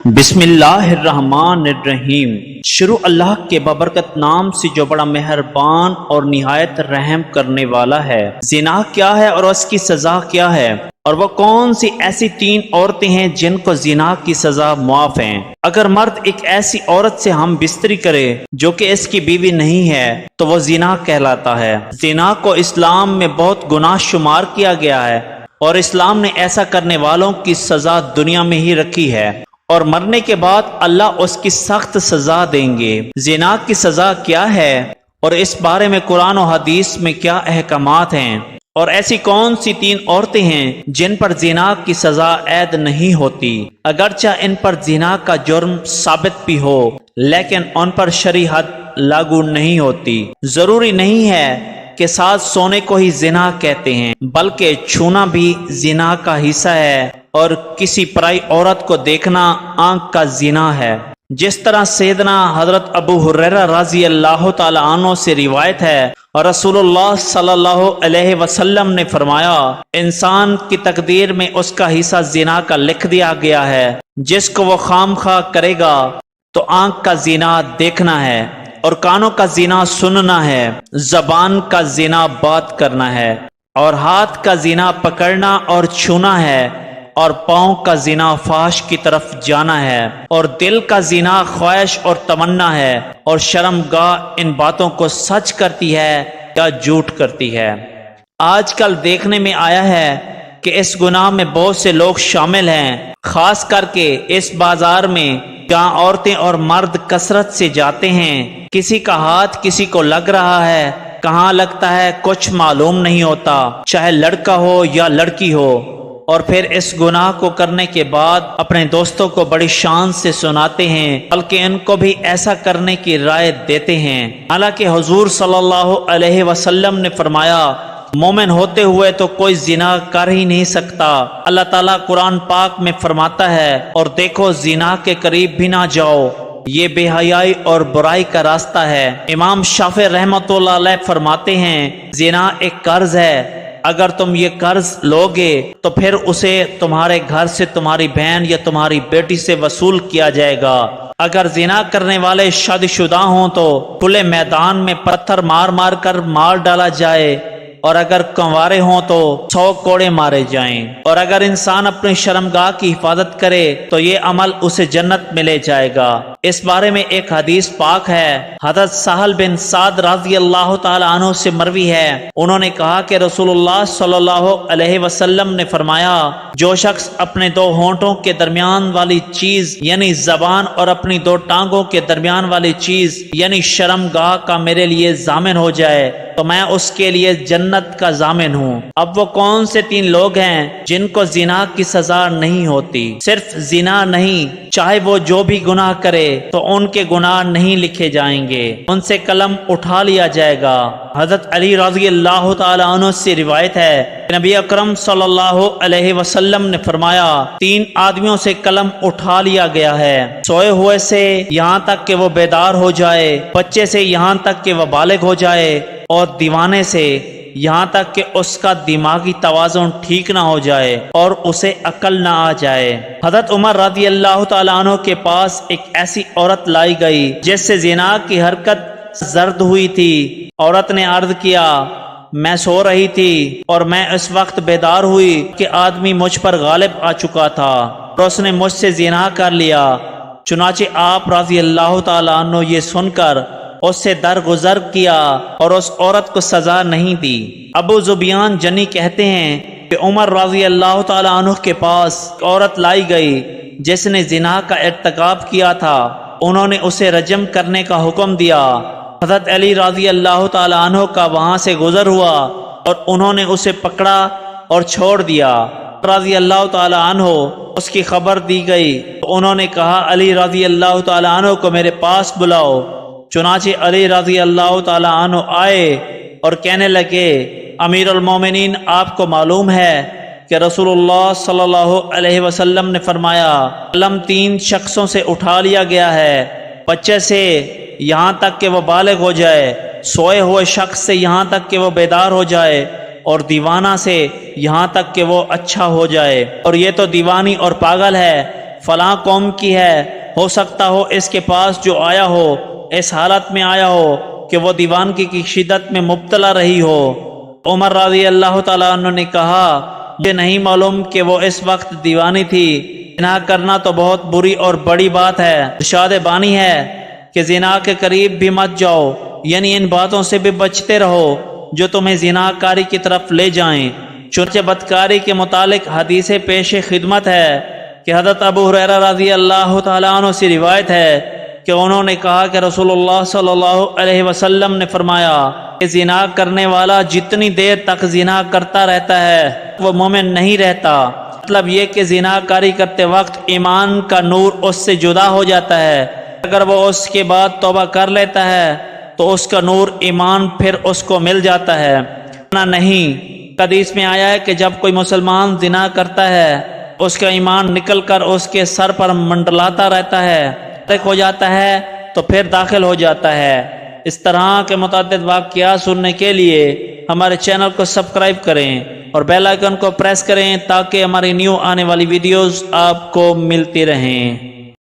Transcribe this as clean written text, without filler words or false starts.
بسم اللہ الرحمن الرحیم۔ شروع اللہ کے بابرکت نام سے جو بڑا مہربان اور نہایت رحم کرنے والا ہے۔ زنا کیا ہے اور اس کی سزا کیا ہے، اور وہ کون سی ایسی تین عورتیں ہیں جن کو زنا کی سزا معاف ہے؟ اگر مرد ایک ایسی عورت سے ہم بستری کرے جو کہ اس کی بیوی نہیں ہے تو وہ زنا کہلاتا ہے۔ زنا کو اسلام میں بہت گناہ شمار کیا گیا ہے، اور اسلام نے ایسا کرنے والوں کی سزا دنیا میں ہی رکھی ہے، اور مرنے کے بعد اللہ اس کی سخت سزا دیں گے۔ زنا کی سزا کیا ہے اور اس بارے میں قرآن و حدیث میں کیا احکامات ہیں، اور ایسی کون سی تین عورتیں ہیں جن پر زنا کی سزا عائد نہیں ہوتی، اگرچہ ان پر زنا کا جرم ثابت بھی ہو لیکن ان پر شرعی حد لاگو نہیں ہوتی۔ ضروری نہیں ہے کہ ساتھ سونے کو ہی زنا کہتے ہیں، بلکہ چھونا بھی زنا کا حصہ ہے، اور کسی پرائی عورت کو دیکھنا آنکھ کا زنا ہے۔ جس طرح سیدنا حضرت ابو ہریرہ رضی اللہ تعالی عنہ سے روایت ہے، اور رسول اللہ صلی اللہ علیہ وسلم نے فرمایا، انسان کی تقدیر میں اس کا حصہ زنا کا لکھ دیا گیا ہے، جس کو وہ خام خواہ کرے گا تو آنکھ کا زنا دیکھنا ہے، اور کانوں کا زنا سننا ہے، زبان کا زنا بات کرنا ہے، اور ہاتھ کا زنا پکڑنا اور چھونا ہے، اور پاؤں کا زنا فحش کی طرف جانا ہے، اور دل کا زنا خواہش اور تمنا ہے، اور شرمگاہ ان باتوں کو سچ کرتی ہے یا جھوٹ کرتی ہے۔ آج کل دیکھنے میں آیا ہے کہ اس گناہ میں بہت سے لوگ شامل ہیں، خاص کر کے اس بازار میں جہاں عورتیں اور مرد کثرت سے جاتے ہیں۔ کسی کا ہاتھ کسی کو لگ رہا ہے، کہاں لگتا ہے کچھ معلوم نہیں ہوتا، چاہے لڑکا ہو یا لڑکی ہو، اور پھر اس گناہ کو کرنے کے بعد اپنے دوستوں کو بڑی شان سے سناتے ہیں، بلکہ ان کو بھی ایسا کرنے کی رائے دیتے ہیں، حالانکہ حضور صلی اللہ علیہ وسلم نے فرمایا، مومن ہوتے ہوئے تو کوئی زنا کر ہی نہیں سکتا۔ اللہ تعالیٰ قرآن پاک میں فرماتا ہے، اور دیکھو زنا کے قریب بھی نہ جاؤ، یہ بے حیائی اور برائی کا راستہ ہے۔ امام شافعی رحمۃ اللہ علیہ فرماتے ہیں، زنا ایک قرض ہے، اگر تم یہ قرض لوگے تو پھر اسے تمہارے گھر سے تمہاری بہن یا تمہاری بیٹی سے وصول کیا جائے گا۔ اگر زنا کرنے والے شادی شدہ ہوں تو کھلے میدان میں پتھر مار مار کر مار ڈالا جائے، اور اگر کنوارے ہوں تو 100 کوڑے مارے جائیں، اور اگر انسان اپنی شرمگاہ کی حفاظت کرے تو یہ عمل اسے جنت میں لے جائے گا۔ اس بارے میں ایک حدیث پاک ہے، حضرت سہل بن سعد رضی اللہ تعالی عنہ سے مروی ہے، انہوں نے کہا کہ رسول اللہ صلی اللہ علیہ وسلم نے فرمایا، جو شخص اپنے دو ہونٹوں کے درمیان والی چیز یعنی زبان اور اپنی دو ٹانگوں کے درمیان والی چیز یعنی شرمگاہ کا میرے لیے ضامن ہو جائے تو میں اس کے لیے جنت کا ضامن ہوں۔ اب وہ کون سے تین لوگ ہیں جن کو زنا کی سزا نہیں ہوتی؟ صرف زنا نہیں، چاہے وہ جو بھی گناہ کرے تو ان کے گناہ نہیں لکھے جائیں گے، ان سے قلم اٹھا لیا جائے گا۔ حضرت علی رضی اللہ تعالی عنہ سے روایت ہے کہ نبی اکرم صلی اللہ علیہ وسلم نے فرمایا، 3 آدمیوں سے قلم اٹھا لیا گیا ہے، سوئے ہوئے سے یہاں تک کہ وہ بیدار ہو جائے، بچے سے یہاں تک کہ وہ بالغ ہو جائے، اور دیوانے سے یہاں تک کہ اس کا دماغی توازن ٹھیک نہ ہو جائے اور اسے عقل نہ آ جائے۔ حضرت عمر رضی اللہ تعالیٰ عنہ کے پاس ایک ایسی عورت لائی گئی جس سے زنا کی حرکت زرد ہوئی تھی۔ عورت نے عرض کیا، میں سو رہی تھی اور میں اس وقت بیدار ہوئی کہ آدمی مجھ پر غالب آ چکا تھا اور اس نے مجھ سے زنا کر لیا۔ چنانچہ آپ رضی اللہ تعالیٰ عنہ یہ سن کر اس سے درگزر کیا اور اس عورت کو سزا نہیں دی۔ ابو زبیان جنی کہتے ہیں کہ عمر رضی اللہ تعالی عنہ کے پاس عورت لائی گئی جس نے زنا کا ارتکاب کیا تھا، انہوں نے اسے رجم کرنے کا حکم دیا۔ حضرت علی رضی اللہ تعالی عنہ کا وہاں سے گزر ہوا اور انہوں نے اسے پکڑا اور چھوڑ دیا۔ رضی اللہ تعالی عنہ اس کی خبر دی گئی تو انہوں نے کہا، علی رضی اللہ تعالی عنہ کو میرے پاس بلاؤ۔ چنانچہ علی رضی اللہ تعالی عنہ آئے اور کہنے لگے، امیر المومنین، آپ کو معلوم ہے کہ رسول اللہ صلی اللہ علیہ وسلم نے فرمایا، قلم 3 شخصوں سے اٹھا لیا گیا ہے، بچے سے یہاں تک کہ وہ بالغ ہو جائے، سوئے ہوئے شخص سے یہاں تک کہ وہ بیدار ہو جائے، اور دیوانہ سے یہاں تک کہ وہ اچھا ہو جائے۔ اور یہ تو دیوانی اور پاگل ہے، فلاں قوم کی ہے، ہو سکتا ہو اس کے پاس جو آیا ہو اس حالت میں آیا ہو کہ وہ دیوانگی کی شدت میں مبتلا رہی ہو۔ عمر رضی اللہ تعالیٰ عنہ نے کہا مجھے نہیں معلوم کہ وہ اس وقت دیوانی تھی۔ زنا کرنا تو بہت بری اور بڑی بات ہے۔ ارشاد بانی ہے کہ زنا کے قریب بھی مت جاؤ، یعنی ان باتوں سے بھی بچتے رہو جو تمہیں زنا کاری کی طرف لے جائیں۔ چنانچہ بدکاری کے متعلق حدیث پیش خدمت ہے کہ حضرت ابو ہریرہ رضی اللہ تعالیٰ عنہ سے روایت ہے کہ انہوں نے کہا کہ رسول اللہ صلی اللہ علیہ وسلم نے فرمایا کہ زنا کرنے والا جتنی دیر تک زنا کرتا رہتا ہے وہ مومن نہیں رہتا۔ مطلب یہ کہ زنا کاری کرتے وقت ایمان کا نور اس سے جدا ہو جاتا ہے۔ اگر وہ اس کے بعد توبہ کر لیتا ہے تو اس کا نور ایمان پھر اس کو مل جاتا ہے، نہ نہیں۔ حدیث میں آیا ہے کہ جب کوئی مسلمان زنا کرتا ہے اس کا ایمان نکل کر اس کے سر پر منڈلاتا رہتا ہے، ہو جاتا ہے تو پھر داخل ہو جاتا ہے۔ اس طرح کے متعدد واقعات سننے کے لیے ہمارے چینل کو سبسکرائب کریں اور بیل آئیکن کو پریس کریں تاکہ ہماری نیو آنے والی ویڈیوز آپ کو ملتی رہیں۔